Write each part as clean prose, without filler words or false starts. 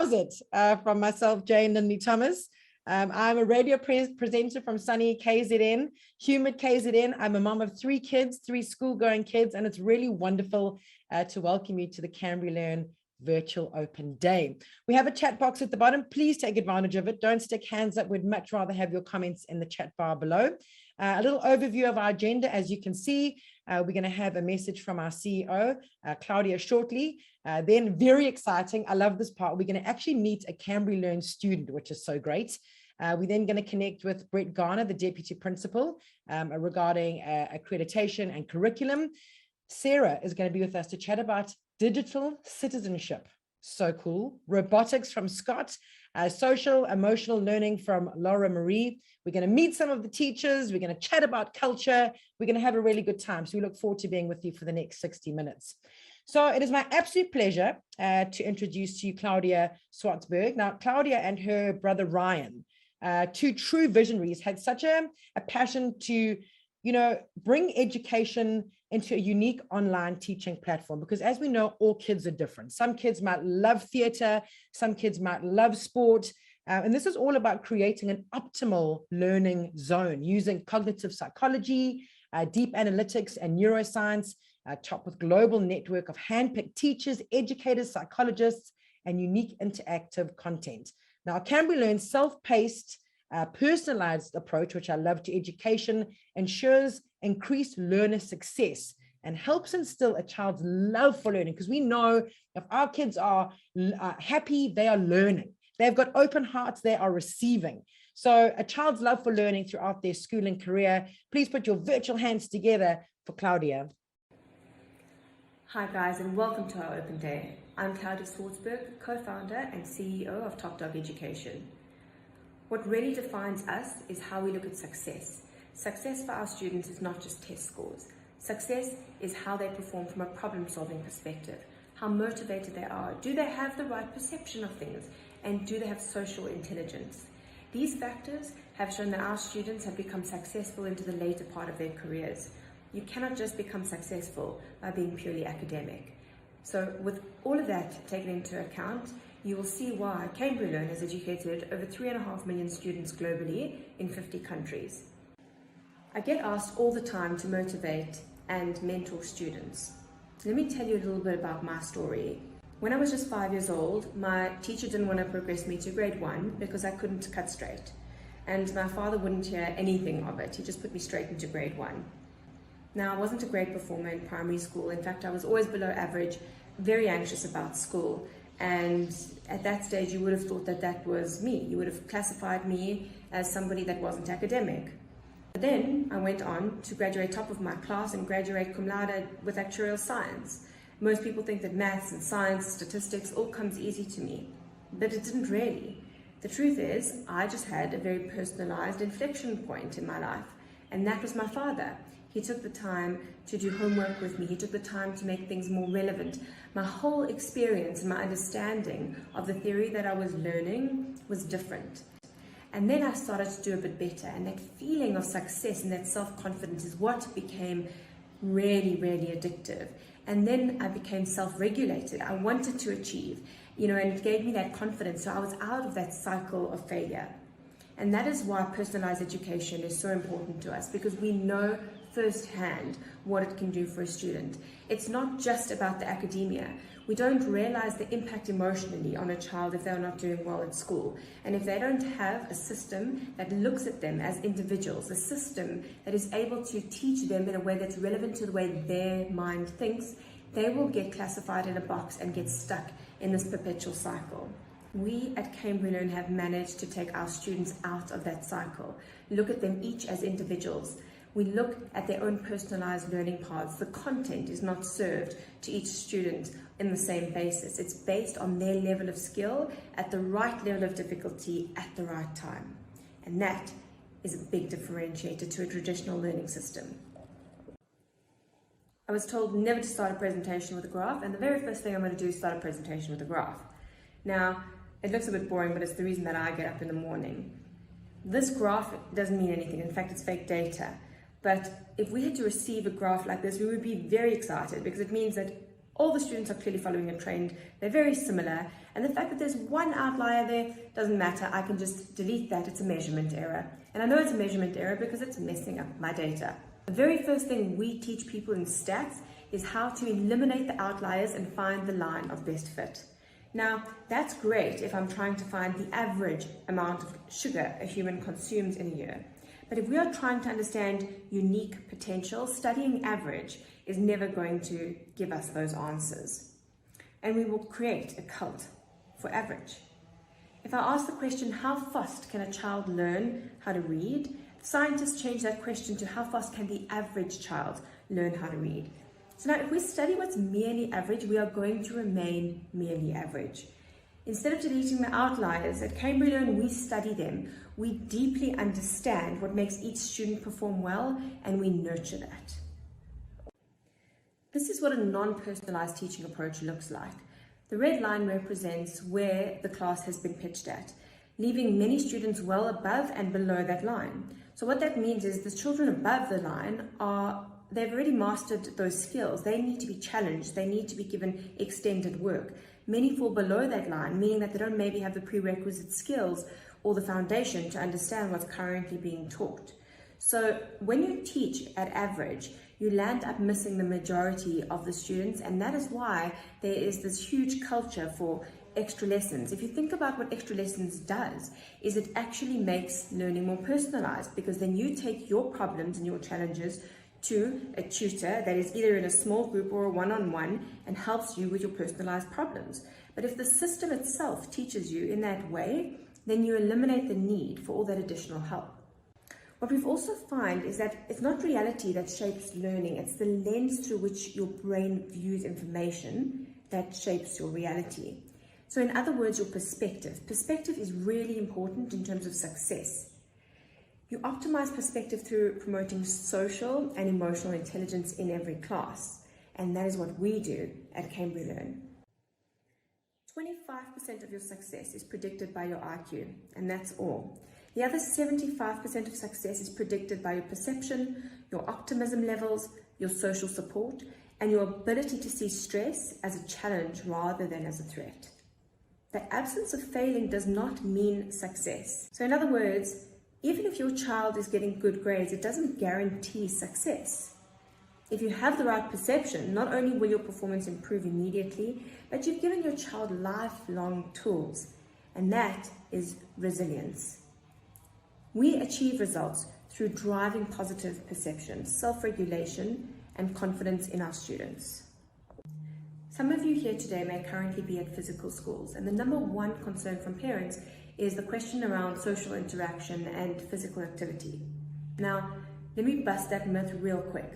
how's it from myself, Jane Lindley Thomas. I'm a radio presenter from sunny KZN, humid KZN. I'm a mom of 3 kids, 3 school-going kids, and it's really wonderful to welcome you to the CambriLearn Virtual Open Day. We have a chat box at the bottom. Please take advantage of it. Don't stick hands up. We'd much rather have your comments in the chat bar below. A little overview of our agenda. As you can see, we're going to have a message from our CEO, Claudia, shortly. Then, very exciting, I love this part, we're going to actually meet a CambriLearn student, which is so great. We're then going to connect with Brett Garner, the Deputy Principal, regarding accreditation and curriculum. Sarah is going to be with us to chat about digital citizenship. So cool. Robotics from Scott, social emotional learning from Laura Marie. We're going to meet some of the teachers. We're going to chat about culture. We're going to have a really good time. So we look forward to being with you for the next 60 minutes. So it is my absolute pleasure to introduce to you Claudia Swartzberg. Now, Claudia and her brother Ryan, 2 true visionaries, had such a passion to, bring education into a unique online teaching platform, because as we know, all kids are different. Some kids might love theater, some kids might love sport, and this is all about creating an optimal learning zone using cognitive psychology, deep analytics and neuroscience, topped with global network of handpicked teachers, educators, psychologists, and unique interactive content. Now, CambriLearn's self-paced, personalized approach, which I love, to education, ensures increased learner success and helps instill a child's love for learning, because we know if our kids are happy, they are learning. They've got open hearts, they are receiving. So a child's love for learning throughout their schooling career. Please put your virtual hands together for Claudia. Hi guys, and welcome to our Open Day. I'm Claudia Swartzberg, co-founder and CEO of Top Dog Education. What really defines us is how we look at success. Success for our students is not just test scores. Success is how they perform from a problem-solving perspective, how motivated they are, do they have the right perception of things, and do they have social intelligence. These factors have shown that our students have become successful into the later part of their careers. You cannot just become successful by being purely academic. So with all of that taken into account, you will see why CambriLearn has educated over 3.5 million students globally in 50 countries. I get asked all the time to motivate and mentor students. Let me tell you a little bit about my story. When I was just 5 years old, my teacher didn't want to progress me to grade 1 because I couldn't cut straight. And my father wouldn't hear anything of it. He just put me straight into grade 1. Now, I wasn't a great performer in primary school. In fact, I was always below average, very anxious about school. And at that stage, you would have thought that that was me. You would have classified me as somebody that wasn't academic. But then I went on to graduate top of my class and graduate cum laude with actuarial science. Most people think that maths and science, statistics, all comes easy to me. But it didn't really. The truth is, I just had a very personalized inflection point in my life. And that was my father. He took the time to do homework with me. He took the time to make things more relevant. My whole experience and my understanding of the theory that I was learning was different. And then I started to do a bit better. And that feeling of success and that self-confidence is what became really, really addictive. And then I became self-regulated. I wanted to achieve, and it gave me that confidence. So I was out of that cycle of failure. And that is why personalized education is so important to us, because we know firsthand what it can do for a student. It's not just about the academia. We don't realize the impact emotionally on a child if they're not doing well at school. And if they don't have a system that looks at them as individuals, a system that is able to teach them in a way that's relevant to the way their mind thinks, they will get classified in a box and get stuck in this perpetual cycle. We at CambriLearn have managed to take our students out of that cycle, look at them each as individuals. We look at their own personalized learning paths. The content is not served to each student in the same basis. It's based on their level of skill at the right level of difficulty at the right time. And that is a big differentiator to a traditional learning system. I was told never to start a presentation with a graph, and the very first thing I'm going to do is start a presentation with a graph. Now, it looks a bit boring, but it's the reason that I get up in the morning. This graph doesn't mean anything. In fact, it's fake data. But if we had to receive a graph like this, we would be very excited, because it means that All the students are clearly following a trend. They're very similar. And the fact that there's one outlier there doesn't matter. I can just delete that. It's a measurement error. And I know it's a measurement error because it's messing up my data. The very first thing we teach people in stats is how to eliminate the outliers and find the line of best fit. Now, that's great if I'm trying to find the average amount of sugar a human consumes in a year. But if we are trying to understand unique potential, studying average is never going to give us those answers. And we will create a cult for average. If I ask the question, how fast can a child learn how to read? Scientists change that question to how fast can the average child learn how to read? So now if we study what's merely average, we are going to remain merely average. Instead of deleting the outliers, at CambriLearn we study them. We deeply understand what makes each student perform well, and we nurture that. This is what a non-personalized teaching approach looks like. The red line represents where the class has been pitched at, leaving many students well above and below that line. So what that means is the children above the line they've already mastered those skills. They need to be challenged. They need to be given extended work. Many fall below that line, meaning that they don't maybe have the prerequisite skills or the foundation to understand what's currently being taught. So when you teach at average, you land up missing the majority of the students, and that is why there is this huge culture for extra lessons. If you think about what extra lessons does, is it actually makes learning more personalized, because then you take your problems and your challenges to a tutor that is either in a small group or a one-on-one and helps you with your personalized problems. But if the system itself teaches you in that way, then you eliminate the need for all that additional help. What we've also found is that it's not reality that shapes learning, it's the lens through which your brain views information that shapes your reality. So in other words, your perspective. Perspective is really important in terms of success. You optimize perspective through promoting social and emotional intelligence in every class, and that is what we do at CambriLearn. 25% of your success is predicted by your IQ, and that's all. The other 75% of success is predicted by your perception, your optimism levels, your social support, and your ability to see stress as a challenge rather than as a threat. The absence of failing does not mean success. So in other words, even if your child is getting good grades, it doesn't guarantee success. If you have the right perception, not only will your performance improve immediately, but you've given your child lifelong tools, and that is resilience. We achieve results through driving positive perception, self-regulation, and confidence in our students. Some of you here today may currently be at physical schools, and the number one concern from parents is the question around social interaction and physical activity. Now, let me bust that myth real quick.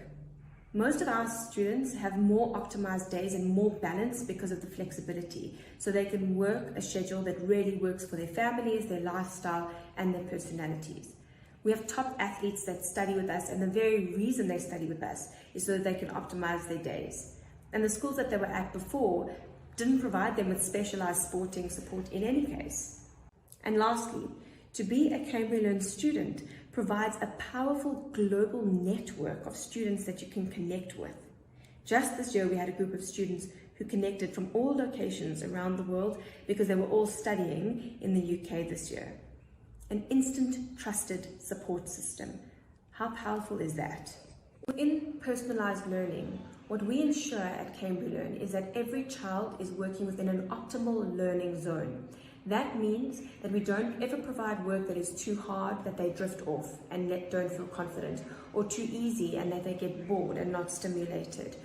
Most of our students have more optimized days and more balance because of the flexibility, so they can work a schedule that really works for their families, their lifestyle, and their personalities. We have top athletes that study with us, and the very reason they study with us is so that they can optimize their days. And the schools that they were at before didn't provide them with specialized sporting support in any case. And lastly, to be a CambriLearn student provides a powerful global network of students that you can connect with. Just this year, we had a group of students who connected from all locations around the world because they were all studying in the UK this year. An instant, trusted support system. How powerful is that? In personalized learning, what we ensure at CambriLearn is that every child is working within an optimal learning zone. That means that we don't ever provide work that is too hard that they drift off and don't feel confident, or too easy and that they get bored and not stimulated.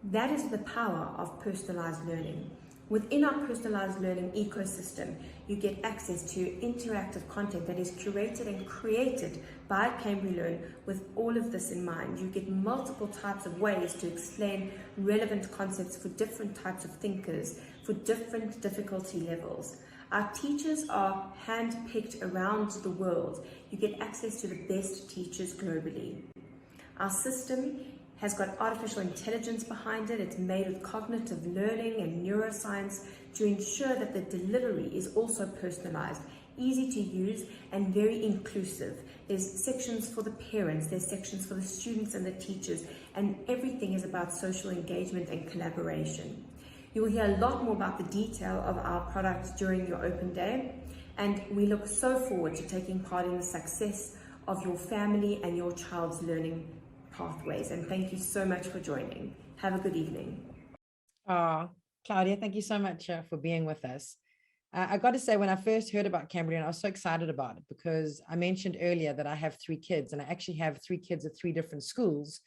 That is the power of personalized learning. Within our personalized learning ecosystem, you get access to interactive content that is curated and created by CambriLearn with all of this in mind. You get multiple types of ways to explain relevant concepts for different types of thinkers, for different difficulty levels. Our teachers are hand-picked around the world. You get access to the best teachers globally. Our system has got artificial intelligence behind it. It's made with cognitive learning and neuroscience to ensure that the delivery is also personalized easy to use and very inclusive. There's sections for the parents, there's sections for the students and the teachers, and everything is about social engagement and collaboration. You will hear a lot more about the detail of our products during your open day, and we look so forward to taking part in the success of your family and your child's learning pathways. And thank you so much for joining. Have a good evening. Claudia, thank you so much for being with us. I got to say, when I first heard about CambriLearn, I was so excited about it because I mentioned earlier that I have 3 kids, and I actually have 3 kids at 3 different schools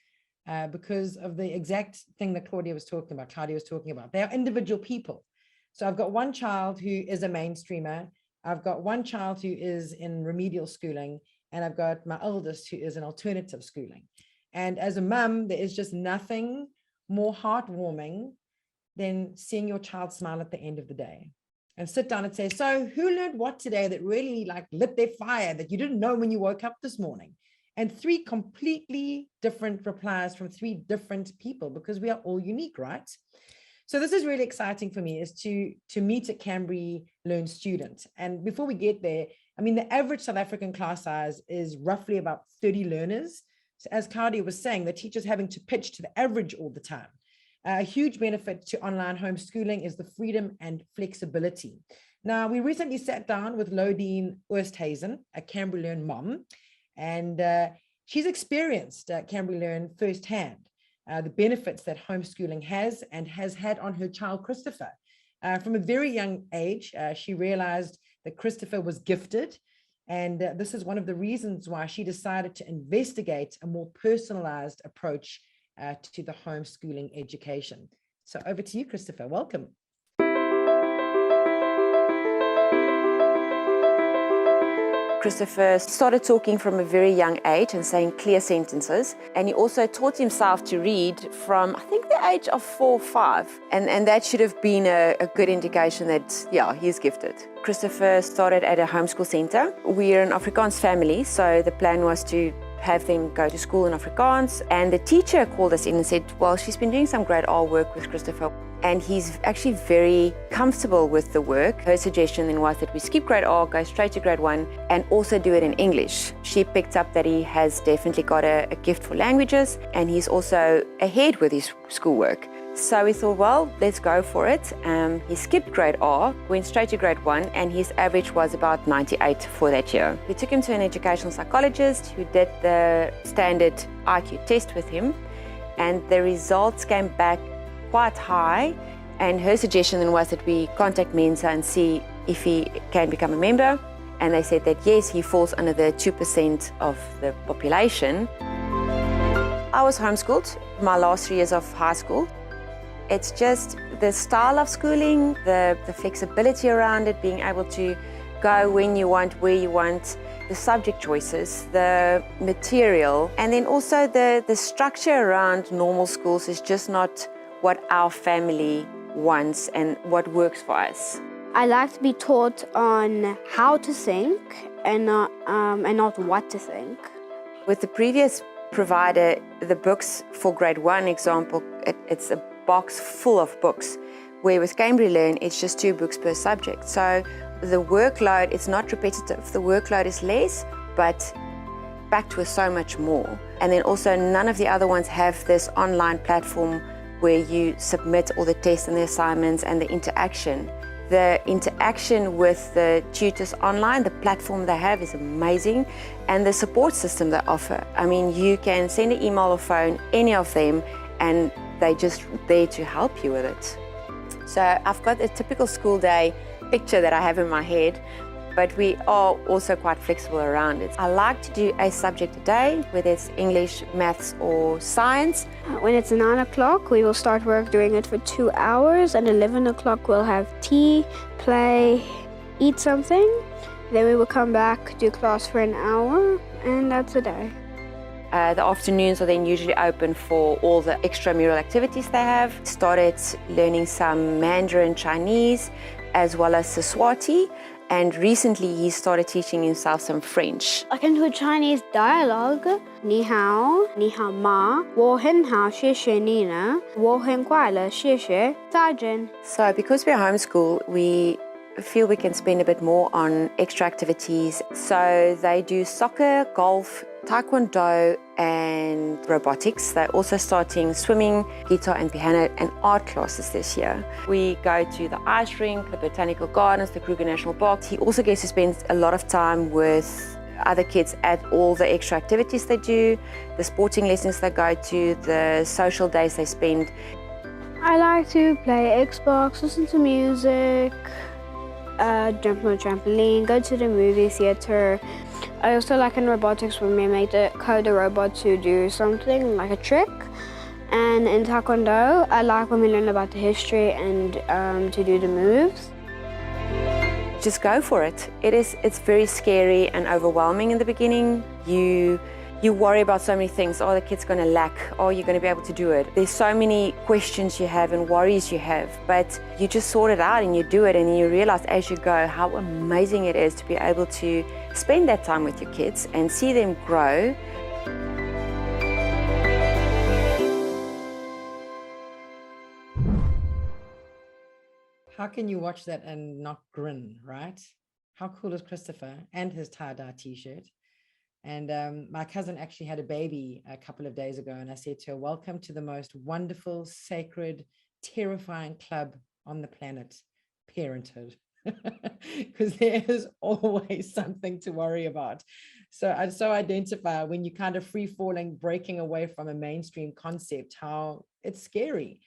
because of the exact thing that Claudia was talking about. They are individual people. So I've got one child who is a mainstreamer. I've got one child who is in remedial schooling, and I've got my eldest who is in alternative schooling. And as a mum, there is just nothing more heartwarming than seeing your child smile at the end of the day and sit down and say, so who learned what today that really like lit their fire that you didn't know when you woke up this morning? And 3 completely different replies from 3 different people, because we are all unique, right? So this is really exciting for me, is to meet a CambriLearn student. And before we get there, I mean, the average South African class size is roughly about 30 learners. So as Claudia was saying, the teacher's having to pitch to the average all the time. A huge benefit to online homeschooling is the freedom and flexibility. Now, we recently sat down with Lodine Oosthuizen, a CambriLearn mom, and she's experienced CambriLearn firsthand, the benefits that homeschooling has and has had on her child, Christopher. From a very young age, she realized that Christopher was gifted, and this is one of the reasons why she decided to investigate a more personalized approach to the homeschooling education. So over to you, Christopher. Welcome. Christopher started talking from a very young age and saying clear sentences. And he also taught himself to read from, I think, the age of 4 or 5. And that should have been a good indication that, yeah, he's gifted. Christopher started at a homeschool center. We're an Afrikaans family, so the plan was to have them go to school in Afrikaans. And the teacher called us in and said, well, she's been doing some grade R work with Christopher, and he's actually very comfortable with the work. Her suggestion then was that we skip grade R, go straight to grade 1, and also do it in English. She picked up that he has definitely got a gift for languages, and he's also ahead with his schoolwork. So we thought, well, let's go for it. He skipped grade R, went straight to grade 1, and his average was about 98 for that year. We took him to an educational psychologist who did the standard IQ test with him, and the results came back quite high. And her suggestion then was that we contact Mensa and see if he can become a member. And they said that yes, he falls under the 2% of the population. I was homeschooled my last 3 years of high school. It's just the style of schooling, the flexibility around it, being able to go when you want, where you want, the subject choices, the material, and then also the structure around normal schools is just not what our family wants and what works for us. I like to be taught on how to think and not what to think. With the previous provider, the books for grade 1 example, it's a box full of books, where with CambriLearn it's just 2 books per subject. So the workload is not repetitive. The workload is less, but packed with so much more. And then also none of the other ones have this online platform where you submit all the tests and the assignments and the interaction. The interaction with the tutors online, the platform they have is amazing, and the support system they offer. I mean, you can send an email or phone, any of them, and they're just there to help you with it. So I've got a typical school day picture that I have in my head, but we are also quite flexible around it. I like to do a subject a day, whether it's English, maths, or science. When it's 9 o'clock, we will start work doing it for 2 hours, and 11 o'clock we'll have tea, play, eat something. Then we will come back, do class for an hour, and that's a day. The afternoons are then usually open for all the extramural activities they have. Started learning some Mandarin Chinese as well as Siswati, and recently he started teaching himself some French. I can do a Chinese dialogue. Ni hao ma, wo hen hao xie xie ni ne, wo hen kuai le xie xie, 再见. So because we're homeschool, we feel we can spend a bit more on extra activities. So they do soccer, golf, taekwondo and robotics. They're also starting swimming, guitar and piano and art classes this year. We go to the ice rink, the botanical gardens, the Kruger National Park. He also gets to spend a lot of time with other kids at all the extra activities they do, the sporting lessons they go to, the social days they spend. I like to play Xbox, listen to music, jump on a trampoline, go to the movie theater. I also like in robotics when we make the code a robot to do something like a trick. And in taekwondo, I like when we learn about the history and to do the moves. Just go for it. It's very scary and overwhelming in the beginning. You worry about so many things. Oh, the kid's going to lack. Oh, you're going to be able to do it. There's so many questions you have and worries you have, but you just sort it out and you do it, and you realize as you go how amazing it is to be able to spend that time with your kids and see them grow. How can you watch that and not grin, right? How cool is Christopher and his tie-dye t-shirt? And my cousin actually had a baby a couple of days ago, and I said to her, welcome to the most wonderful, sacred, terrifying club on the planet, parenthood, because there is always something to worry about. So I so identify when you kind of free-falling, breaking away from a mainstream concept, how it's scary.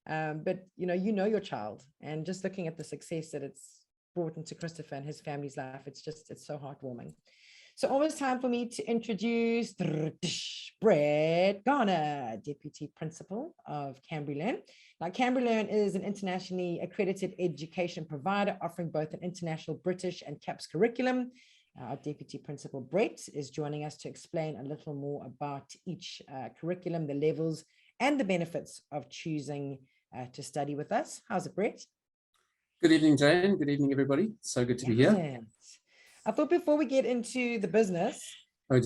But you know your child, and just looking at the success that it's brought into Christopher and his family's life, it's so heartwarming. So almost time for me to introduce Brett Garner, Deputy Principal of CambriLearn. Now, CambriLearn is an internationally accredited education provider offering both an international British and CAPS curriculum. Our Deputy Principal Brett is joining us to explain a little more about each curriculum, the levels, and the benefits of choosing to study with us. How's it, Brett? Good evening, Jane. Good evening, everybody. So good to be here. I thought before we get into the business, we'd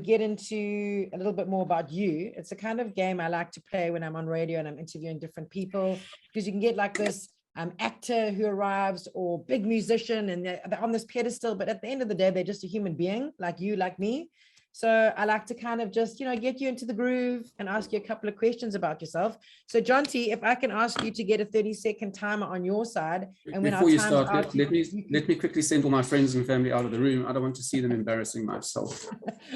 get into a little bit more about you. It's a kind of game I like to play when I'm on radio and I'm interviewing different people, because you can get like this actor who arrives or big musician and they're on this pedestal, but at the end of the day, they're just a human being like you, like me. So I like to kind of just, get you into the groove and ask you a couple of questions about yourself. So John T, if I can ask you to get a 30-second timer on your side. And when before you start, let me quickly send all my friends and family out of the room. I don't want to see them embarrassing myself.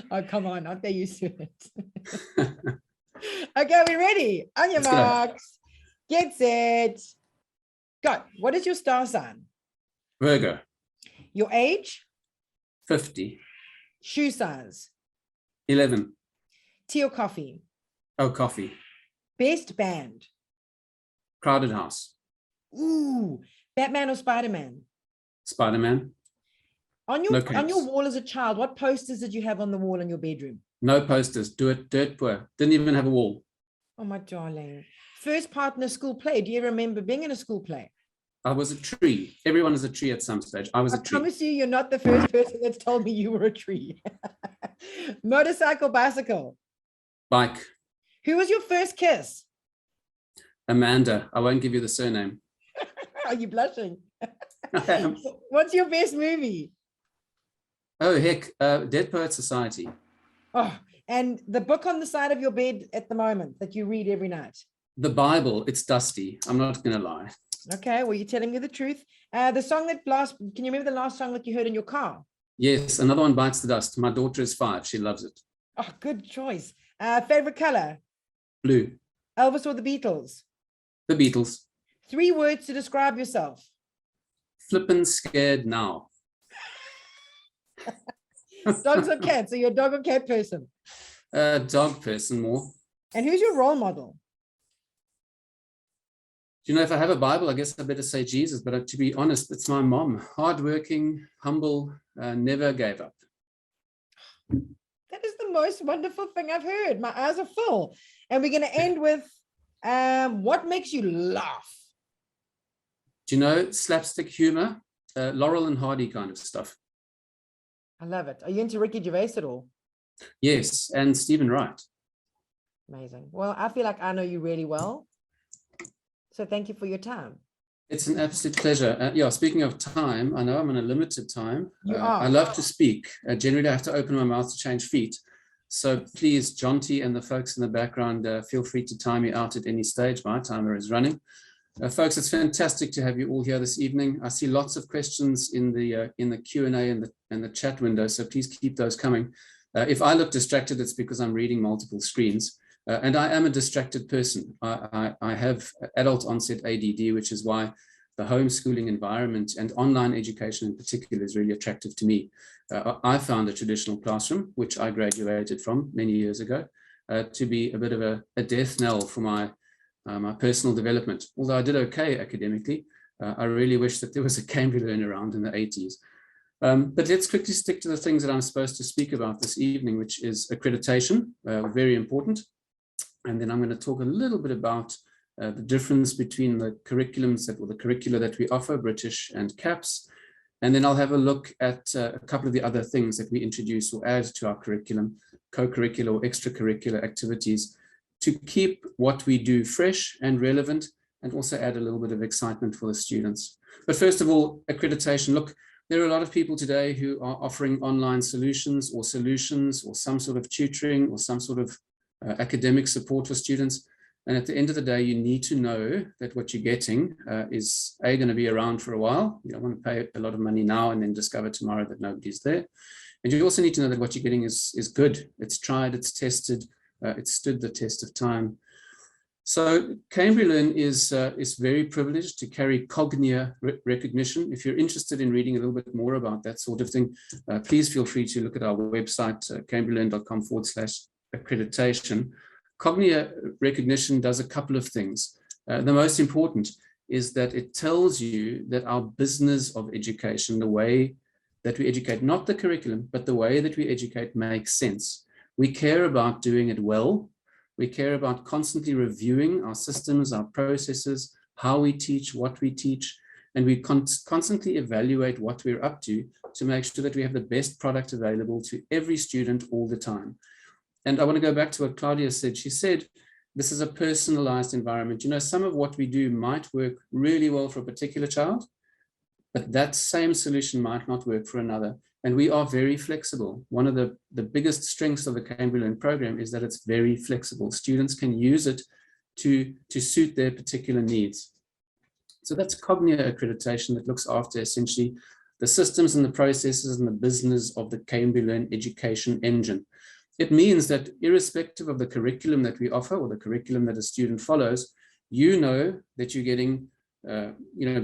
Oh, come on, aren't they used to it? Okay, we ready? On your marks, get set, go. What is your star sign? Virgo. Your age? 50. Shoe size? 11. Tea or coffee? Oh, coffee. Best band? Crowded House. Ooh, Batman or Spider-Man? Spider-Man. On your wall as a child, what posters did you have on the wall in your bedroom? No posters. Do it dirt poor. Didn't even have a wall. Oh, my darling. First part in a school play. Do you remember being in a school play? I was a tree. Everyone is a tree at some stage. I was a tree. I promise you're not the first person that's told me you were a tree. Motorcycle, bicycle? Bike. Who was your first kiss? Amanda. I won't give you the surname. Are you blushing? I am. What's your best movie? Oh, heck. Dead Poets Society. Oh, and the book on the side of your bed at the moment that you read every night? The Bible. It's dusty. I'm not going to lie. Okay, well, you're telling me the truth. The song that can you remember the last song that you heard in your car? Yes, another one, Bites the Dust. My daughter is 5. She loves it. Oh, good choice. Favorite color? Blue. Elvis or the Beatles? The Beatles. 3 words to describe yourself. Flippin' scared now. Dogs or cats? Are you a dog or cat person? Dog person more. And who's your role model? Do you know, if I have a Bible, I guess I better say Jesus, but to be honest, it's my mom. Hardworking, humble, never gave up. That is the most wonderful thing I've heard. My eyes are full. And we're going to end with what makes you laugh? Do you know, slapstick humor, Laurel and Hardy kind of stuff. I love it. Are you into Ricky Gervais at all? Yes, and Stephen Wright. Amazing. Well, I feel like I know you really well. So thank you for your time. It's an absolute pleasure. Yeah, speaking of time, I know I'm on a limited time. You are. I love to speak. Generally, I have to open my mouth to change feet. So please, Jonty and the folks in the background, feel free to time me out at any stage. My timer is running. Folks, it's fantastic to have you all here this evening. I see lots of questions in the Q&A and the chat window, so please keep those coming. If I look distracted, it's because I'm reading multiple screens. And I am a distracted person. I have adult onset ADD, which is why the homeschooling environment and online education in particular is really attractive to me. I found a traditional classroom, which I graduated from many years ago, to be a bit of a death knell for my personal development. Although I did okay academically, I really wish that there was a CambriLearn around in the 80s. But let's quickly stick to the things that I'm supposed to speak about this evening, which is accreditation, very important. And then I'm going to talk a little bit about the difference between the curriculums or the curricula that we offer, British and CAPS. And then I'll have a look at a couple of the other things that we introduce or add to our curriculum, co-curricular or extracurricular activities, to keep what we do fresh and relevant, and also add a little bit of excitement for the students. But first of all, accreditation. Look, there are a lot of people today who are offering online solutions or some sort of tutoring or some sort of academic support for students. And at the end of the day, you need to know that what you're getting is going to be around for a while. You don't want to pay a lot of money now and then discover tomorrow that nobody's there. And you also need to know that what you're getting is good. It's tried, it's tested, it's stood the test of time. So CambriLearn is very privileged to carry Cognia recognition. If you're interested in reading a little bit more about that sort of thing, please feel free to look at our website, cambrilearn.com/accreditation. Cognia recognition does a couple of things. The most important is that it tells you that our business of education, the way that we educate, not the curriculum, but the way that we educate makes sense. We care about doing it well. We care about constantly reviewing our systems, our processes, how we teach, what we teach, and we constantly evaluate what we're up to make sure that we have the best product available to every student all the time. And I want to go back to what Claudia said. She said, this is a personalized environment. You know, some of what we do might work really well for a particular child, but that same solution might not work for another. And we are very flexible. One of the biggest strengths of the CambriLearn program is that it's very flexible. Students can use it to suit their particular needs. So that's Cognia accreditation that looks after essentially the systems and the processes and the business of the CambriLearn education engine. It means that irrespective of the curriculum that we offer or the curriculum that a student follows, you know that you're getting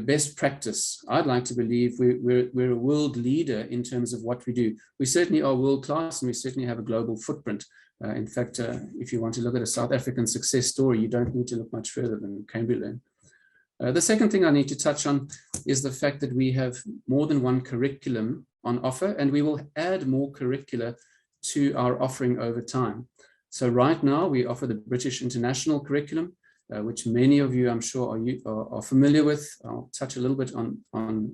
best practice. I'd like to believe we're a world leader in terms of what we do. We certainly are world class, and we certainly have a global footprint. In fact, if you want to look at a South African success story, you don't need to look much further than CambriLearn. The second thing I need to touch on is the fact that we have more than one curriculum on offer, and we will add more curricula to our offering over time. So right now we offer the British International Curriculum, which many of you, I'm sure, are familiar with. I'll touch a little bit on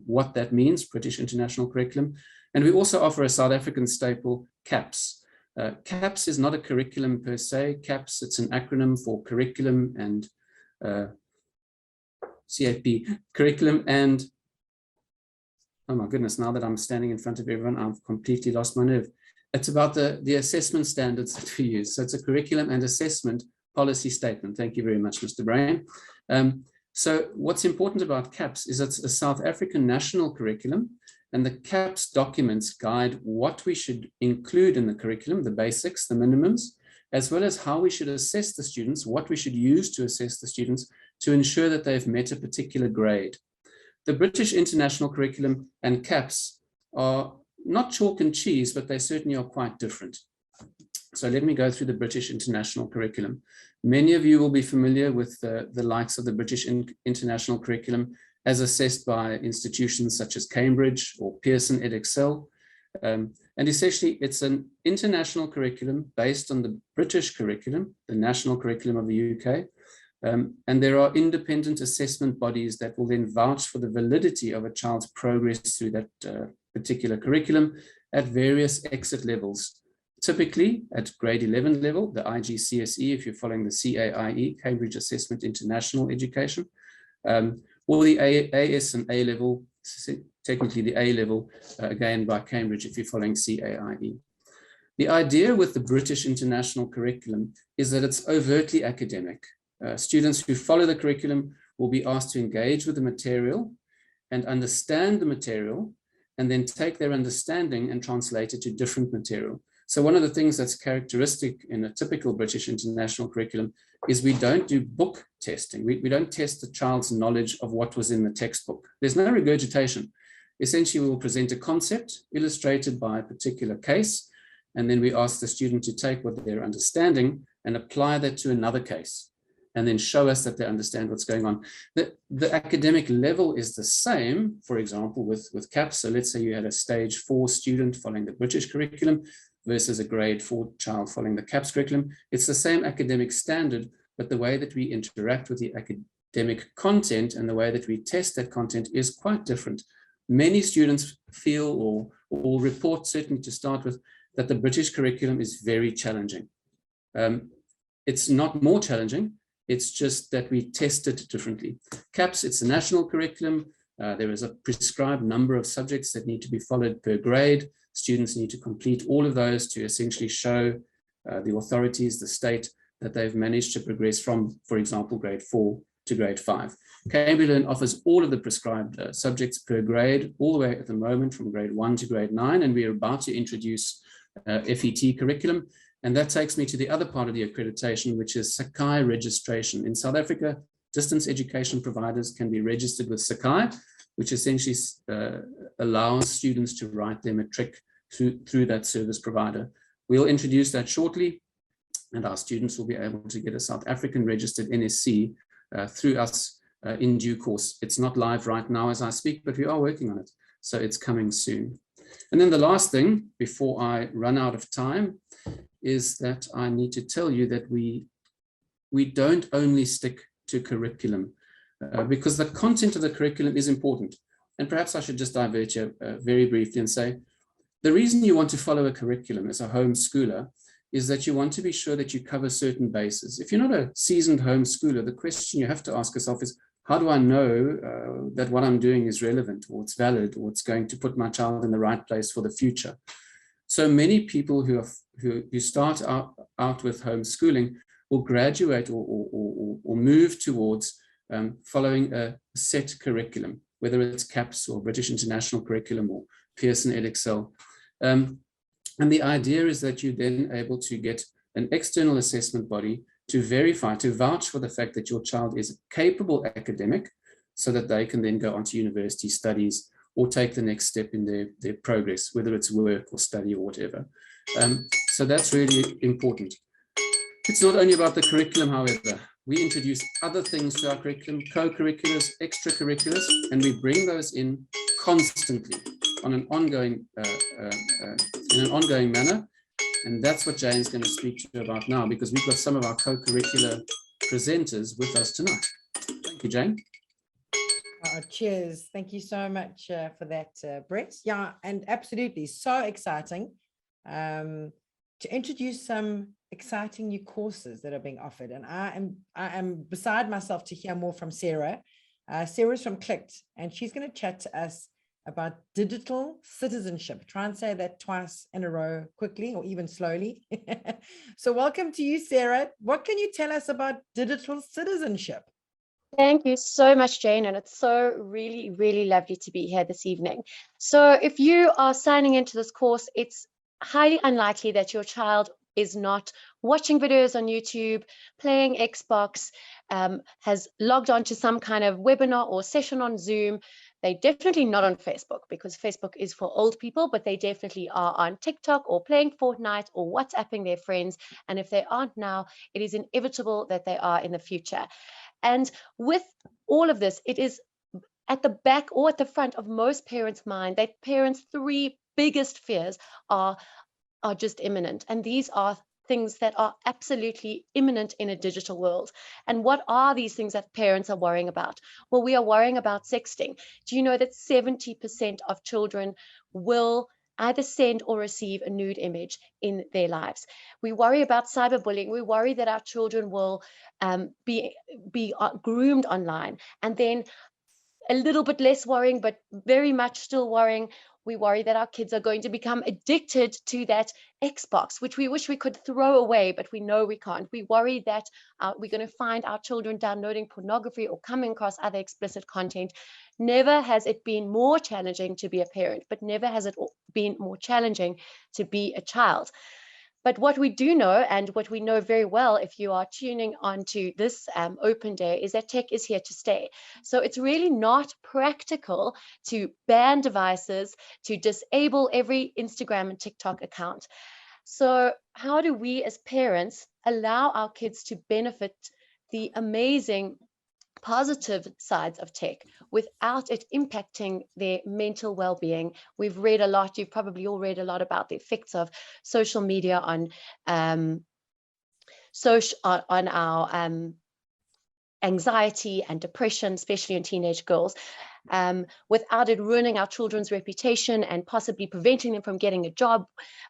what that means, British International Curriculum. And we also offer a South African staple, CAPS. CAPS is not a curriculum per se. CAPS, it's an acronym for curriculum and CAP, curriculum and, oh my goodness, now that I'm standing in front of everyone, I've completely lost my nerve. It's about the assessment standards that we use. So it's a curriculum and assessment policy statement. Thank you very much, Mr. Brain. So what's important about CAPS is it's a South African national curriculum, and the CAPS documents guide what we should include in the curriculum, the basics, the minimums, as well as how we should assess the students, what we should use to assess the students to ensure that they've met a particular grade. The British International Curriculum and CAPS are not chalk and cheese, but they certainly are quite different. So let me go through the British International Curriculum. Many of you will be familiar with the likes of the British International Curriculum as assessed by institutions such as Cambridge or Pearson Edexcel. And essentially, it's an international curriculum based on the British curriculum, the national curriculum of the UK. And there are independent assessment bodies that will then vouch for the validity of a child's progress through that particular curriculum at various exit levels. Typically at grade 11 level, the IGCSE, if you're following the CAIE, Cambridge Assessment International Education, or the AS and A level, technically the A level, again by Cambridge if you're following CAIE. The idea with the British International Curriculum is that it's overtly academic. Students who follow the curriculum will be asked to engage with the material and understand the material, and then take their understanding and translate it to different material. So one of the things that's characteristic in a typical British International Curriculum is we don't do book testing. We don't test the child's knowledge of what was in the textbook. There's no regurgitation. Essentially, we will present a concept illustrated by a particular case, and then we ask the student to take what they're understanding and apply that to another case, and then show us that they understand what's going on. The academic level is the same, for example, with CAPS. So let's say you had a stage 4 student following the British curriculum versus a grade 4 child following the CAPS curriculum. It's the same academic standard, but the way that we interact with the academic content and the way that we test that content is quite different. Many students feel or report, certainly to start with, that the British curriculum is very challenging. It's not more challenging, it's just that we test it differently. CAPS, it's a national curriculum. There is a prescribed number of subjects that need to be followed per grade. Students need to complete all of those to essentially show the authorities, the state, that they've managed to progress from, for example, grade 4 to grade 5. CambriLearn offers all of the prescribed subjects per grade, all the way at the moment from grade 1 to grade 9, and we are about to introduce FET curriculum. And that takes me to the other part of the accreditation, which is Sakai registration. In South Africa, distance education providers can be registered with Sakai, which essentially allows students to write their matric through that service provider. We'll introduce that shortly, and our students will be able to get a South African registered NSC through us in due course. It's not live right now as I speak, but we are working on it. So it's coming soon. And then the last thing, before I run out of time, is that I need to tell you that we don't only stick to curriculum, because the content of the curriculum is important. And perhaps I should just divert you very briefly and say, the reason you want to follow a curriculum as a homeschooler is that you want to be sure that you cover certain bases. If you're not a seasoned homeschooler, the question you have to ask yourself is, how do I know that what I'm doing is relevant, or it's valid, or it's going to put my child in the right place for the future? So many people who start out with homeschooling will graduate or move towards following a set curriculum, whether it's CAPS or British International Curriculum or Pearson EdXL. And the idea is that you're then able to get an external assessment body to verify, to vouch for the fact that your child is a capable academic, so that they can then go on to university studies or take the next step in their progress, whether it's work or study or whatever. So that's really important. It's not only about the curriculum, however. We introduce other things to our curriculum, co-curriculars, extracurriculars, and we bring those in constantly on an ongoing, in an ongoing manner. And that's what Jane's going to speak to you about now, because we've got some of our co-curricular presenters with us tonight. Thank you, Jane. Cheers. Thank you so much for that, Brett. Yeah, and absolutely so exciting to introduce some exciting new courses that are being offered. And I am beside myself to hear more from Sarah. Sarah's from Clicked, and she's going to chat to us about digital citizenship. Try and say that twice in a row quickly, or even slowly. So welcome to you, Sarah. What can you tell us about digital citizenship? Thank you so much, Jane, and it's so really, really lovely to be here this evening. So if you are signing into this course, it's highly unlikely that your child is not watching videos on YouTube, playing Xbox, has logged on to some kind of webinar or session on Zoom. They're definitely not on Facebook, because Facebook is for old people, but they definitely are on TikTok or playing Fortnite or WhatsApping their friends. And if they aren't now, it is inevitable that they are in the future. And with all of this, it is at the back or at the front of most parents' mind that parents' three biggest fears are just imminent. And these are things that are absolutely imminent in a digital world. And what are these things that parents are worrying about? Well, we are worrying about sexting. Do you know that 70% of children will either send or receive a nude image in their lives? We worry about cyberbullying. We worry that our children will be groomed online. And then a little bit less worrying, but very much still worrying. We worry that our kids are going to become addicted to that Xbox, which we wish we could throw away, but we know we can't. We worry that we're going to find our children downloading pornography or coming across other explicit content. Never has it been more challenging to be a parent, but never has it been more challenging to be a child. But what we do know, and what we know very well if you are tuning on to this open day, is that tech is here to stay. So it's really not practical to ban devices, to disable every Instagram and TikTok account. So how do we as parents allow our kids to benefit the amazing positive sides of tech without it impacting their mental well-being? We've read a lot, you've probably all read a lot about the effects of social media on our anxiety and depression, especially in teenage girls, without it ruining our children's reputation and possibly preventing them from getting a job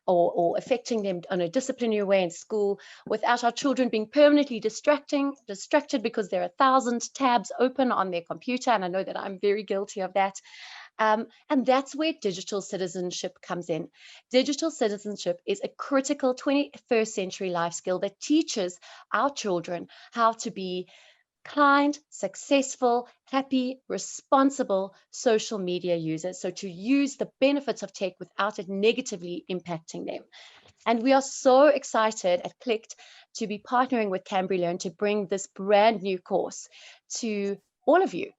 or affecting them in a disciplinary way in school, without our children being permanently distracted because there are 1,000 tabs open on their computer. And I know that I'm very guilty of that. And that's where digital citizenship comes in. Digital citizenship is a critical 21st century life skill that teaches our children how to be kind, successful, happy, responsible social media users. So to use the benefits of tech without it negatively impacting them. And we are so excited at Clicked to be partnering with CambriLearn to bring this brand new course to all of you.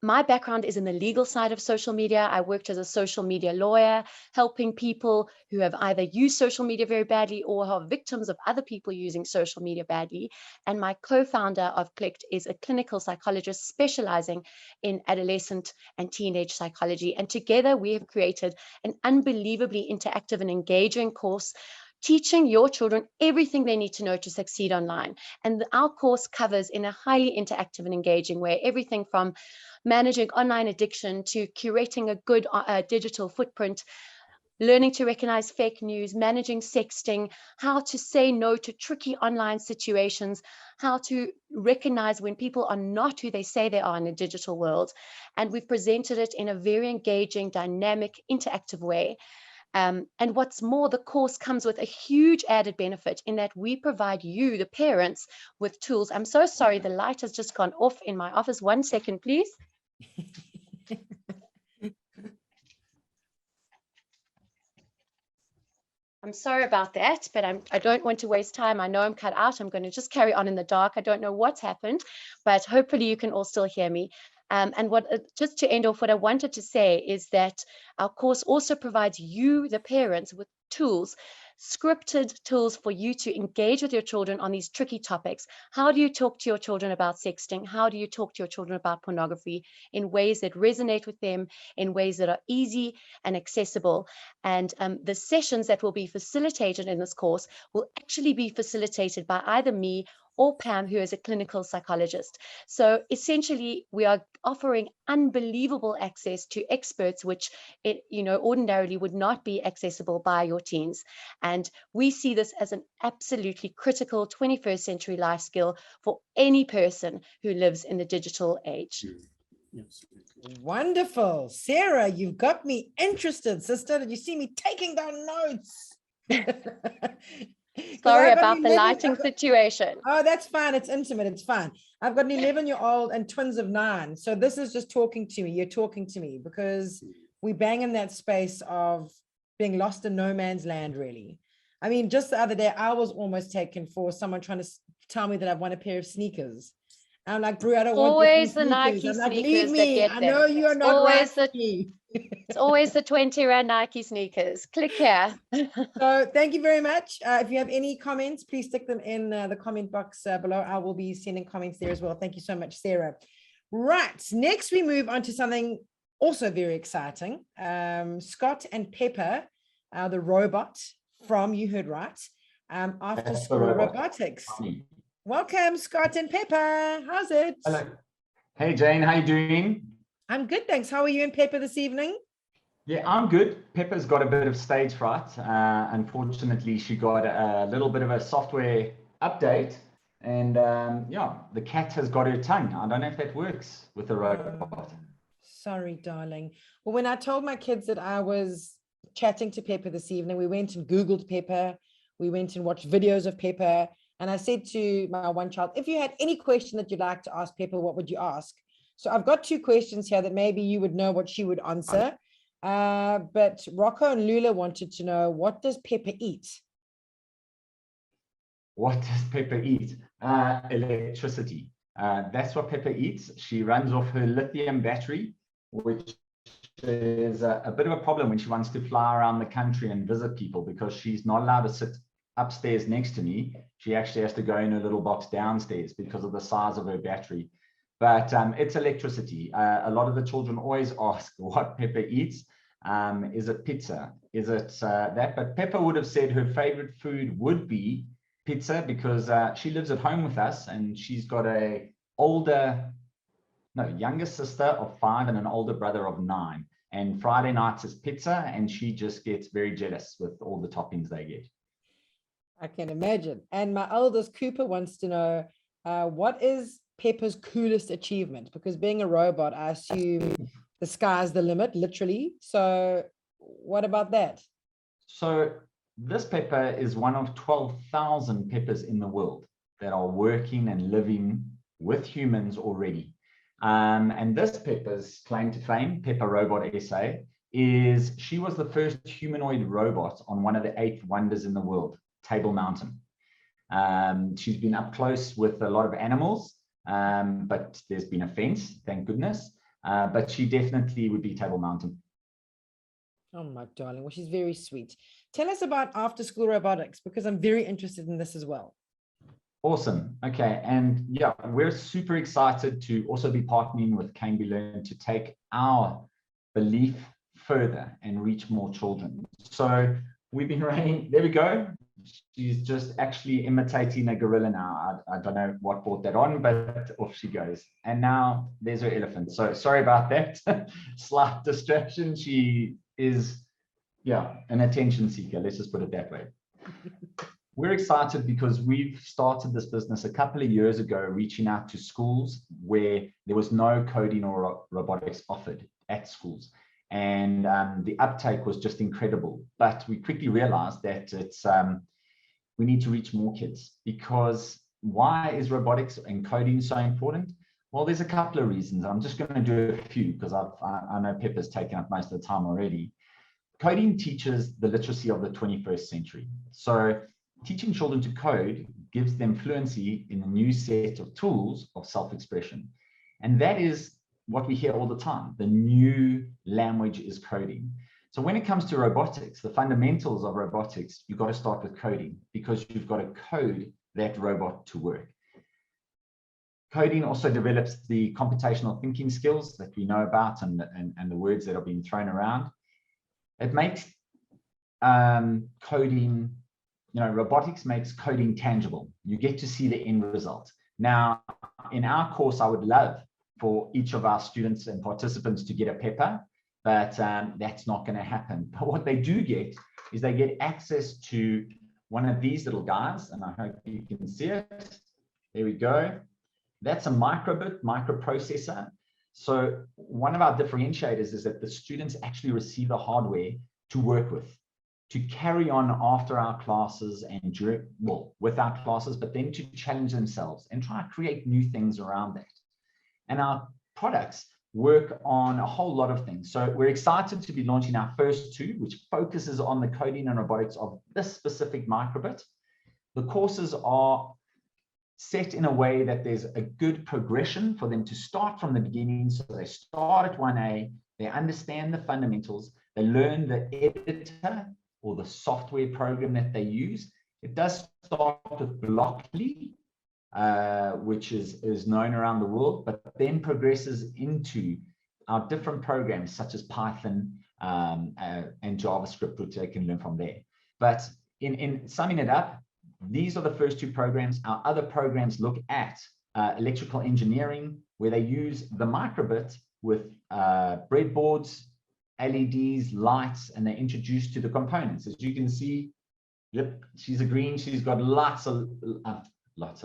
My background is in the legal side of social media. I worked as a social media lawyer, helping people who have either used social media very badly or are victims of other people using social media badly. And my co-founder of Clicked is a clinical psychologist specializing in adolescent and teenage psychology. And together we have created an unbelievably interactive and engaging course teaching your children everything they need to know to succeed online. And our course covers in a highly interactive and engaging way, everything from managing online addiction to curating a good digital footprint, learning to recognize fake news, managing sexting, how to say no to tricky online situations, how to recognize when people are not who they say they are in the digital world. And we've presented it in a very engaging, dynamic, interactive way. And what's more, the course comes with a huge added benefit in that we provide you, the parents, with tools. I'm so sorry, the light has just gone off in my office. 1 second, please. I'm sorry about that, but I don't want to waste time. I know I'm cut out. I'm going to just carry on in the dark. I don't know what's happened, but hopefully you can all still hear me. And just to end off, what I wanted to say is that our course also provides you, the parents, with tools, scripted tools for you to engage with your children on these tricky topics. How do you talk to your children about sexting? How do you talk to your children about pornography in ways that resonate with them, in ways that are easy and accessible? And the sessions that will be facilitated in this course will actually be facilitated by either me or Pam, who is a clinical psychologist. So essentially, we are offering unbelievable access to experts, which ordinarily would not be accessible by your teens. And we see this as an absolutely critical 21st century life skill for any person who lives in the digital age. Wonderful. Sarah, you've got me interested, sister. Did you see me taking down notes? Sorry about the lighting situation. Oh, that's fine. It's intimate. It's fine. I've got an 11-year-old and twins of 9. So this is just talking to me. You're talking to me because we bang in that space of being lost in no man's land, really. I mean, just the other day, I was almost taken for someone trying to tell me that I want a pair of sneakers. I'm like, bro, I don't want always the sneakers. Nike I'm like, sneakers leave me. that get I them. know you are It's not always right for me. It's always the 20 Rand Nike sneakers. Click here. So thank you very much. If you have any comments, please stick them in the comment box below. I will be sending comments there as well. Thank you so much, Sarah. Right, next we move on to something also very exciting. Scott and Pepper, the robot from, you heard right, After School Robotics. Welcome, Scott and Pepper. How's it? Hello. Hey, Jane, how you doing? I'm good, thanks. How are you and Pepper this evening? Yeah, I'm good. Pepper's got a bit of stage fright. Unfortunately, she got a little bit of a software update, and yeah, the cat has got her tongue. I don't know if that works with the robot. Sorry, darling. Well, when I told my kids that I was chatting to Pepper this evening, we went and Googled Pepper. We went and watched videos of Pepper. And I said to my one child, if you had any question that you'd like to ask Pepper, what would you ask? So I've got two questions here that maybe you would know what she would answer. But Rocco and Lula wanted to know, what does Pepper eat? What does Pepper eat? Electricity. That's what Pepper eats. She runs off her lithium battery, which is a bit of a problem when she wants to fly around the country and visit people, because she's not allowed to sit upstairs next to me. She actually has to go in a little box downstairs because of the size of her battery. But it's electricity. A lot of the children always ask what Pepper eats. Is it pizza? Is it that? But Pepper would have said her favorite food would be pizza, because she lives at home with us, and she's got a younger sister of 5 and an older brother of 9. And Friday nights is pizza, and she just gets very jealous with all the toppings they get. I can imagine. And my eldest Cooper wants to know, what is Pepper's coolest achievement? Because being a robot, I assume the sky's the limit, literally. So what about that? So this Pepper is one of 12,000 Peppers in the world that are working and living with humans already. And this Pepper's claim to fame, Pepper Robot SA, is she was the first humanoid robot on one of the 8 wonders in the world, Table Mountain. She's been up close with a lot of animals, but there's been a fence, thank goodness. But she definitely would be Table Mountain. Oh, my darling. Well, she's very sweet. Tell us about after-school robotics, because I'm very interested in this as well. Awesome. Okay. And yeah, we're super excited to also be partnering with CambriLearn to take our belief further and reach more children. So we've been running, there we go. She's just actually imitating a gorilla now. I don't know what brought that on, but off she goes. And now there's her elephant. So sorry about that. Slight distraction. She is, an attention seeker. Let's just put it that way. We're excited because we've started this business a couple of years ago, reaching out to schools where there was no coding or robotics offered at schools. And the uptake was just incredible. But we quickly realized that we need to reach more kids. Because why is robotics and coding so important? Well, there's a couple of reasons. I'm just going to do a few because I know Pepper's taken up most of the time already. Coding teaches the literacy of the 21st century. So teaching children to code gives them fluency in a new set of tools of self-expression. And that is what we hear all the time. The new language is coding. So when it comes to robotics, the fundamentals of robotics, you've got to start with coding, because you've got to code that robot to work. Coding also develops the computational thinking skills that we know about and the words that are being thrown around. It makes coding, robotics makes coding tangible. You get to see the end result. Now, in our course, I would love for each of our students and participants to get a Pepper, but that's not going to happen. But what they do get is they get access to one of these little guys, and I hope you can see it. There we go. That's a microprocessor. So one of our differentiators is that the students actually receive the hardware to work with, to carry on after our classes and during, with our classes, but then to challenge themselves and try to create new things around that. And our products work on a whole lot of things. So we're excited to be launching our first 2, which focuses on the coding and robotics of this specific microbit. The courses are set in a way that there's a good progression for them to start from the beginning. So they start at 1A, they understand the fundamentals, they learn the editor or the software program that they use. It does start with Blockly, which is known around the world, but then progresses into our different programs such as Python and JavaScript, which they can learn from there. But in summing it up, these are the first 2 programs. Our other programs look at electrical engineering, where they use the microbit with breadboards, LEDs, lights, and they're introduced to the components. As you can see, yep, she's agreeing. She's got lots of lights.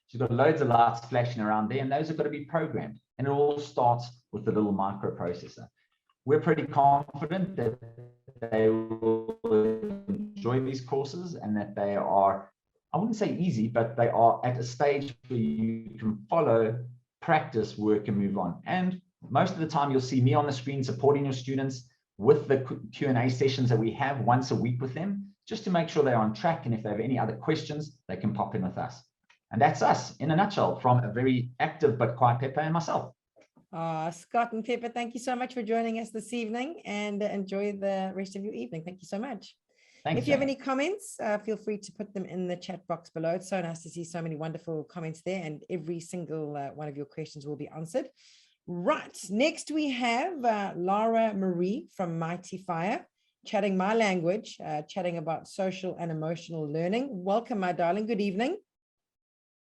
She's got loads of lights flashing around there, and those have got to be programmed. And it all starts with the little microprocessor. We're pretty confident that they will enjoy these courses and that they are, I wouldn't say easy, but they are at a stage where you can follow, practice, work, and move on. And most of the time you'll see me on the screen supporting your students with the Q&A sessions that we have once a week with them, just to make sure they're on track. And if they have any other questions, they can pop in with us. And that's us in a nutshell from a very active but quiet Pepper and myself. Scott and Pepper, thank you so much for joining us this evening, and enjoy the rest of your evening. Thank you so much. Thanks, if you have Jane. any comments, feel free to put them in the chat box below. It's so nice to see so many wonderful comments there, and every single one of your questions will be answered. Right, next we have Lara Marie from Mighty Fire, chatting my language, chatting about social and emotional learning. Welcome, my darling. Good evening.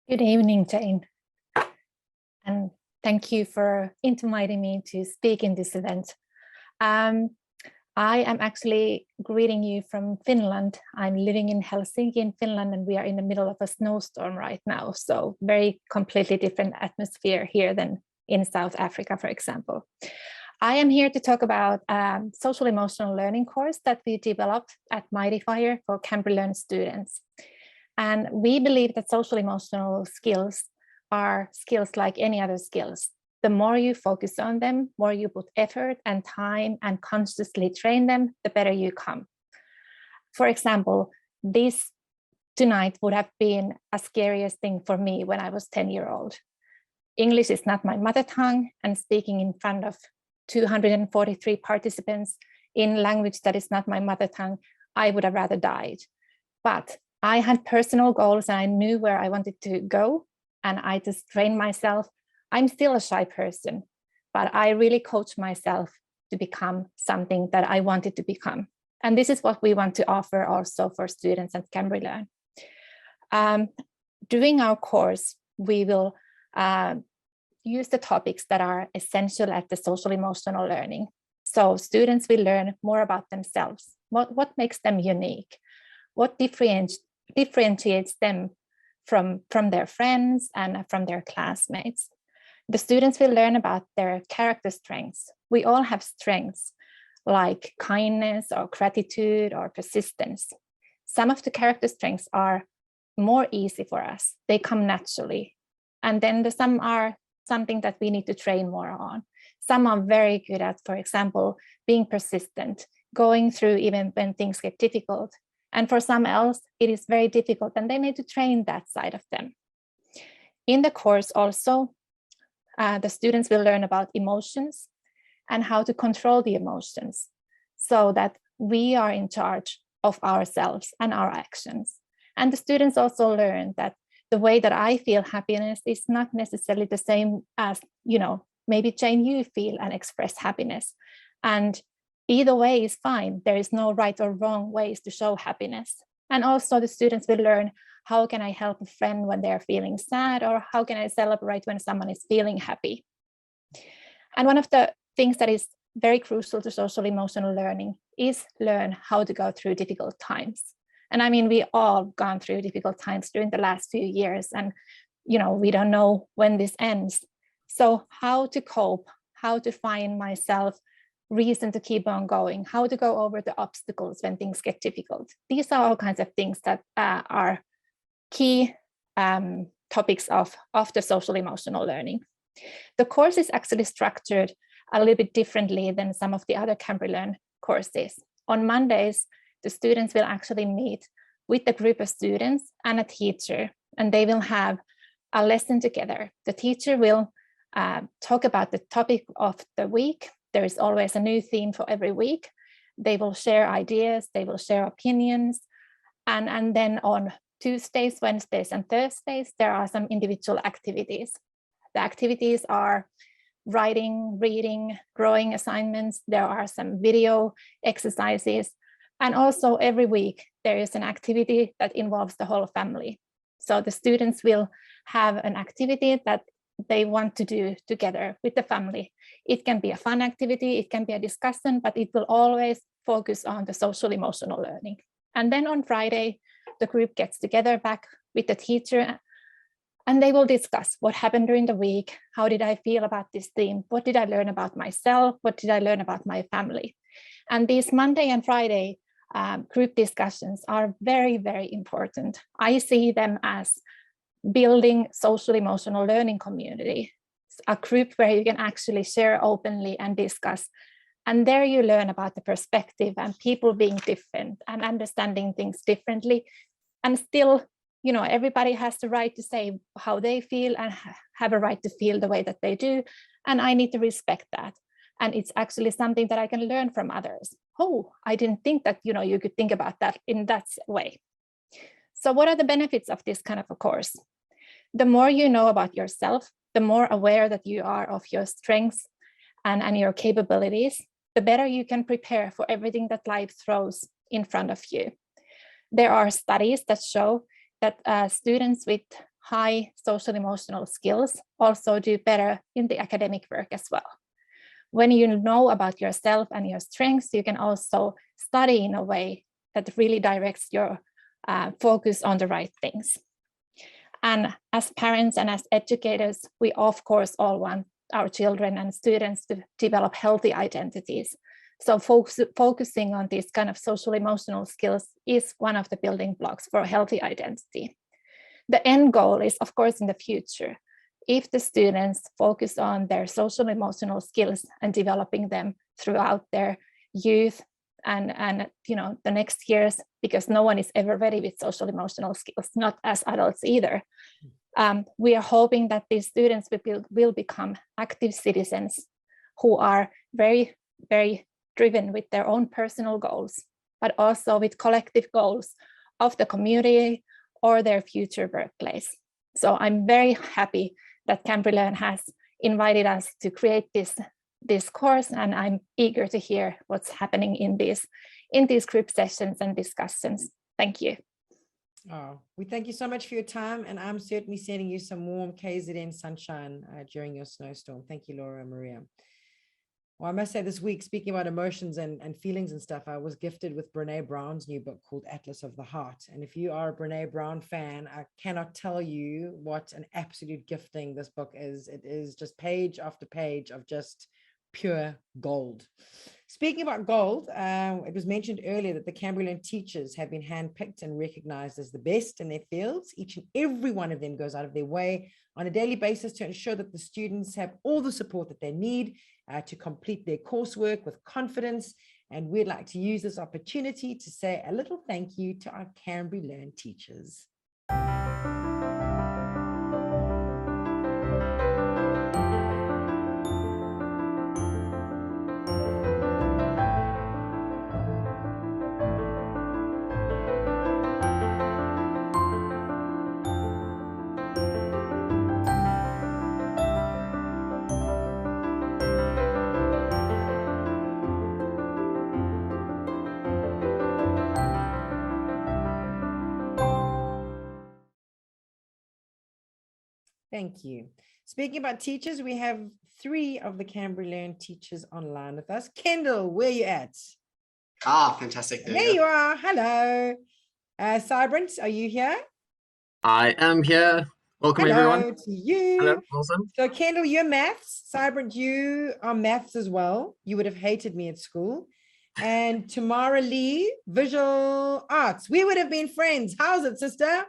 Good evening, Jane. And thank you for inviting me to speak in this event. I am actually greeting you from Finland. I'm living in Helsinki in Finland, and we are in the middle of a snowstorm right now. So very completely different atmosphere here than in South Africa, for example. I am here to talk about social emotional learning course that we developed at Mighty Fire for CambriLearn students. And we believe that social emotional skills are skills like any other skills. The more you focus on them, more you put effort and time and consciously train them, the better you come. For example, this tonight would have been a scariest thing for me when I was 10-year-old. English is not my mother tongue, and speaking in front of 243 participants in language that is not my mother tongue, I would have rather died. But I had personal goals and I knew where I wanted to go, and I just trained myself. I'm still a shy person, but I really coached myself to become something that I wanted to become. And this is what we want to offer also for students at CambriLearn. During our course, we will use the topics that are essential at the social emotional learning. So students will learn more about themselves. What makes them unique? What differentiates them from their friends and from their classmates? The students will learn about their character strengths. We all have strengths like kindness or gratitude or persistence. Some of the character strengths are more easy for us. They come naturally. And then some are something that we need to train more on. Some are very good at, for example, being persistent, going through even when things get difficult. And for some else, it is very difficult and they need to train that side of them. In the course also, the students will learn about emotions and how to control the emotions so that we are in charge of ourselves and our actions. And the students also learn that the way that I feel happiness is not necessarily the same as, maybe Jane, you feel and express happiness. And either way is fine. There is no right or wrong ways to show happiness. And also the students will learn, how can I help a friend when they're feeling sad, or how can I celebrate when someone is feeling happy? And one of the things that is very crucial to social emotional learning is learn how to go through difficult times. And I mean, we all gone through difficult times during the last few years, and we don't know when this ends. So how to cope, how to find myself reason to keep on going, how to go over the obstacles when things get difficult. These are all kinds of things that are key topics of the social emotional learning. The course is actually structured a little bit differently than some of the other CambriLearn courses. On Mondays, the students will actually meet with a group of students and a teacher, and they will have a lesson together. The teacher will talk about the topic of the week. There is always a new theme for every week. They will share ideas, they will share opinions. And then on Tuesdays, Wednesdays, and Thursdays, there are some individual activities. The activities are writing, reading, drawing assignments. There are some video exercises. And also every week, there is an activity that involves the whole family. So the students will have an activity that they want to do together with the family. It can be a fun activity, it can be a discussion, but it will always focus on the social emotional learning. And then on Friday, the group gets together back with the teacher And they will discuss what happened during the week. How did I feel about this theme? What did I learn about myself? What did I learn about my family? And these Monday and Friday group discussions are very, very important. I see them as building social emotional learning community, a group where you can actually share openly and discuss. And there you learn about the perspective and people being different and understanding things differently. And still, you know, everybody has the right to say how they feel and have a right to feel the way that they do. And I need to respect that. And it's actually something that I can learn from others. Oh, I didn't think that, you know, you could think about that in that way. So what are the benefits of this kind of a course? The more you know about yourself, the more aware that you are of your strengths and your capabilities, the better you can prepare for everything that life throws in front of you. There are studies that show that students with high social emotional skills also do better in the academic work as well. When you know about yourself and your strengths, you can also study in a way that really directs your focus on the right things. And as parents and as educators, we of course all want our children and students to develop healthy identities. So focusing on these kind of social emotional skills is one of the building blocks for a healthy identity. The end goal is, of course, in the future, if the students focus on their social emotional skills and developing them throughout their youth and you know, the next years, because no one is ever ready with social emotional skills, not as adults either. We are hoping that these students will become active citizens who are very, very driven with their own personal goals, but also with collective goals of the community or their future workplace. So I'm very happy that CambriLearn has invited us to create this course, and I'm eager to hear what's happening in these group sessions and discussions. Thank you. Oh, we thank you so much for your time, and I'm certainly sending you some warm KZN sunshine during your snowstorm. Thank you, Laura and Maria. Well, I must say this week, speaking about emotions and feelings and stuff, I was gifted with Brene Brown's new book called Atlas of the Heart. And if you are a Brene Brown fan, I cannot tell you what an absolute gifting this book is. It is just page after page of just pure gold. Speaking about gold, it was mentioned earlier that the CambriLearn teachers have been handpicked and recognized as the best in their fields. Each and every one of them goes out of their way on a daily basis to ensure that the students have all the support that they need to complete their coursework with confidence. And we'd like to use this opportunity to say a little thank you to our CambriLearn teachers. Thank you. Speaking about teachers, we have 3 of the CambriLearn teachers online with us. Kendall, where are you at? Ah, fantastic. There you are. Hello. Cybrant, are you here? I am here. Welcome, everyone. Hello to you. Hello, awesome. So Kendall, you're maths. Cybrant, you are maths as well. You would have hated me at school. And Tamara Lee, visual arts. We would have been friends. How's it, sister?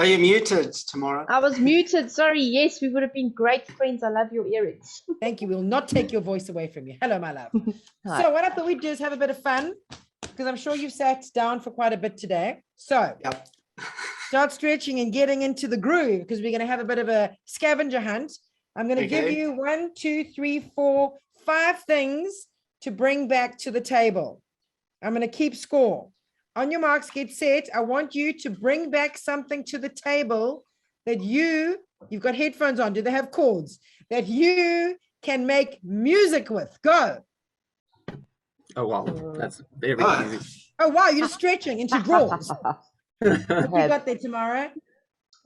So you're muted, Tamara. I was muted. Sorry. Yes, we would have been great friends. I love your earrings. Thank you. We'll not take your voice away from you. Hello, my love. So what I thought we'd do is have a bit of fun, because I'm sure you've sat down for quite a bit today. So Yep. Start stretching and getting into the groove, because we're going to have a bit of a scavenger hunt. I'm going to give you 1, 2, 3, 4, 5 things to bring back to the table. I'm going to keep score. On your marks, get set. I want you to bring back something to the table that you've got headphones on. Do they have cords? That you can make music with. Go. Oh, wow. That's very easy. Oh, wow. You're just stretching into drawers. What you got there, Tamara?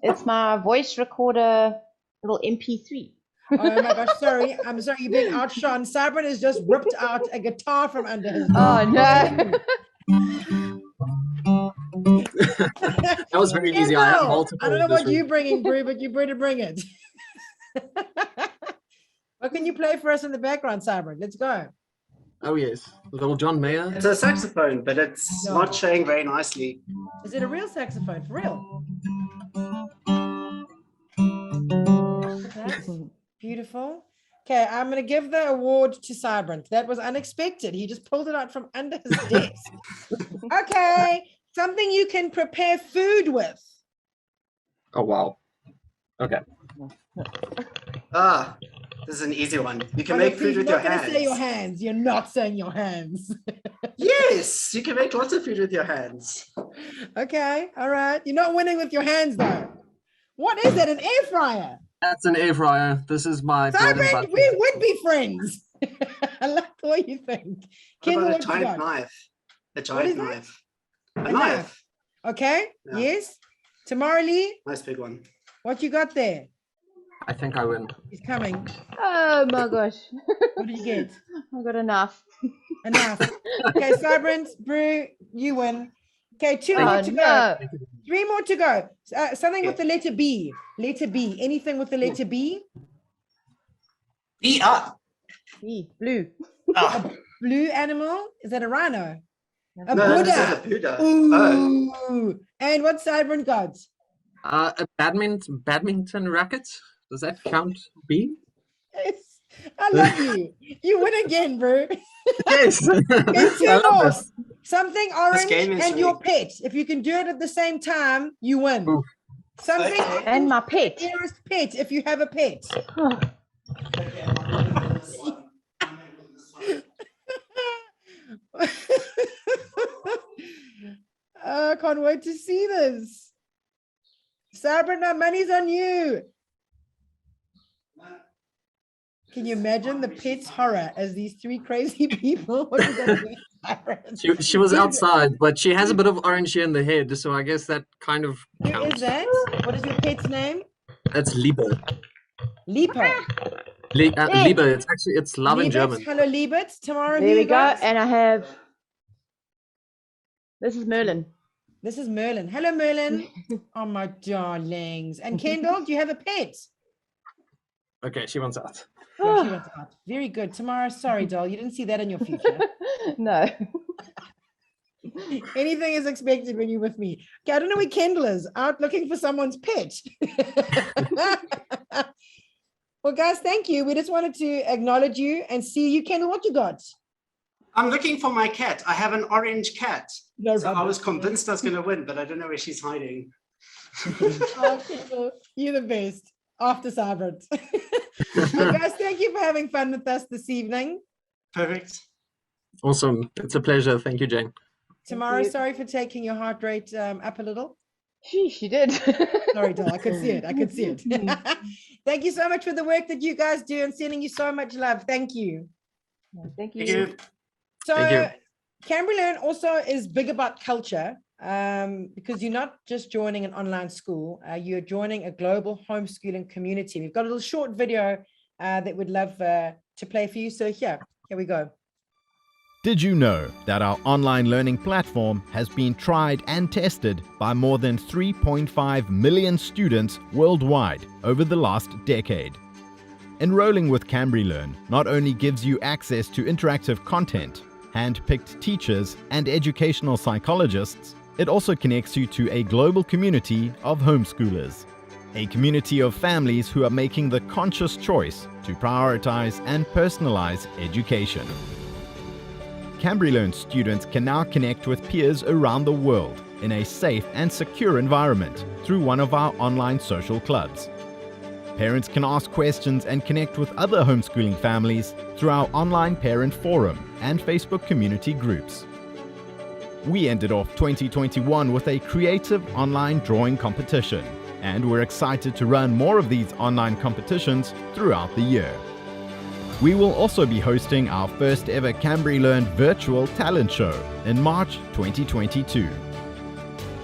It's my voice recorder, little MP3. Oh my gosh, sorry. I'm sorry, you're being outshone. Cybrant has just ripped out a guitar from under his Oh, no. That was very easy. I have multiple. I don't know in this what you're room. bringing, Brew, but you better bring it. What can you play for us in the background, Cyber? Let's go. Oh yes, little John Mayer. It's a saxophone, but it's No. not showing very nicely. Is it a real saxophone, for real? That's beautiful. Okay, I'm going to give the award to Cybrant. That was unexpected. He just pulled it out from under his desk. Okay, something you can prepare food with. Oh wow. Okay. Ah, this is an easy one. You can Oh, make no, food please, with you're your not gonna hands. say your hands. You're not saying your hands. Yes, you can make lots of food with your hands. Okay, all right. You're not winning with your hands, though. What is that, an air fryer? That's an air fryer. This is my bread and Cybrant, butter. we would be friends. I like the way you think. What Kendall, about a what you giant got? knife? A is giant that? knife. A A knife. knife. Okay, Yeah. yes. Tamara Lee, Nice big one. what you got there? I think I win. He's coming. Oh my gosh. What did you get? I got enough. Enough. Okay, Cybrant, Brew, you win. Okay, two Oh more to go. no. 3 more to go. Something with the letter B. Letter B. Anything with the letter B? Be up. Blue. Ah, Blue animal? Is that a rhino? A no, this is Buddha. a Buddha. Oh, Ooh. And what's Cybrant got? A badminton racket. Does that count? B? Yes. I love you. You win again, bro. Yes. Okay, two I love more. this. Something orange game is and your rigged. pet. If you can do it at the same time, you win. Ooh. Something Okay. And my pet. nearest pet if you have a pet. Oh, I can't wait to see this. Cybrant, my money's on you. Can you imagine the pet's horror as these 3 crazy people? What is that? Cybrant? She was outside, but she has a bit of orange here in the head, so I guess that kind of Who is counts. that? What is your pet's name? That's Liebe. Lipo. Liebe. It's love in Liebert. German. Hello, Liebert. Tomorrow, there we go. And I have. This is Merlin. This is Merlin. Hello, Merlin. Oh, my darlings. And Kendall, do you have a pet? Okay, she wants out. No, she went out. Very good. Tamara, sorry, doll. You didn't see that in your future. No. Anything is expected when you're with me. Okay, I don't know where Kendall is. Out looking for someone's pet. Well, guys, thank you. We just wanted to acknowledge you and see you. Kendall, what you got? I'm looking for my cat. I have an orange cat. No, So I rubbish. was convinced I was going to win, but I don't know where she's hiding. Oh, Kendall, you're the best. After Cybrant. Well, guys, thank you for having fun with us this evening. Perfect. Awesome. It's a pleasure. Thank you, Jane. Tamara, you. sorry for taking your heart rate up a little. Sheesh, you did. Sorry, doll. I could see it. I could see it. Thank you so much for the work that you guys do and sending you so much love. Thank you. Thank you. Thank you. So Thank you. CambriLearn also is big about culture because you're not just joining an online school, you're joining a global homeschooling community. We've got a little short video that we'd love to play for you. So here we go. Did you know that our online learning platform has been tried and tested by more than 3.5 million students worldwide over the last decade? Enrolling with CambriLearn not only gives you access to interactive content, hand-picked teachers, and educational psychologists, it also connects you to a global community of homeschoolers. A community of families who are making the conscious choice to prioritize and personalize education. CambriLearn students can now connect with peers around the world in a safe and secure environment through one of our online social clubs. Parents can ask questions and connect with other homeschooling families through our online parent forum and Facebook community groups. We ended off 2021 with a creative online drawing competition, and we're excited to run more of these online competitions throughout the year. We will also be hosting our first ever CambriLearn virtual talent show in March 2022.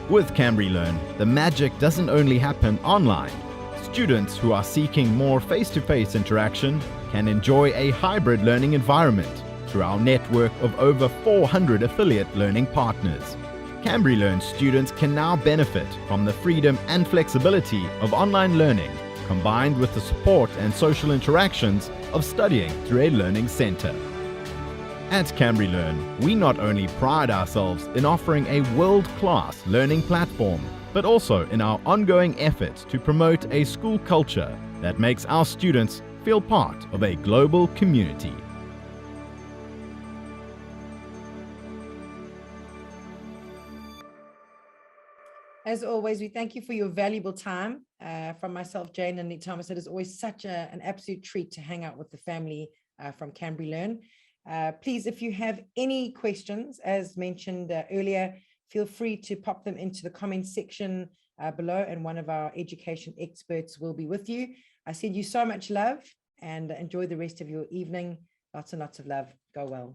With CambriLearn, the magic doesn't only happen online. Students who are seeking more face-to-face interaction can enjoy a hybrid learning environment through our network of over 400 affiliate learning partners. CambriLearn students can now benefit from the freedom and flexibility of online learning, combined with the support and social interactions of studying through a learning center. At CambriLearn, we not only pride ourselves in offering a world-class learning platform, but also in our ongoing efforts to promote a school culture that makes our students feel part of a global community. As always, we thank you for your valuable time. From myself, Jane, and Thomas, it is always such an absolute treat to hang out with the family from CambriLearn. Please, if you have any questions, as mentioned earlier, feel free to pop them into the comments section below, and one of our education experts will be with you. I send you so much love, and enjoy the rest of your evening. Lots and lots of love. Go well.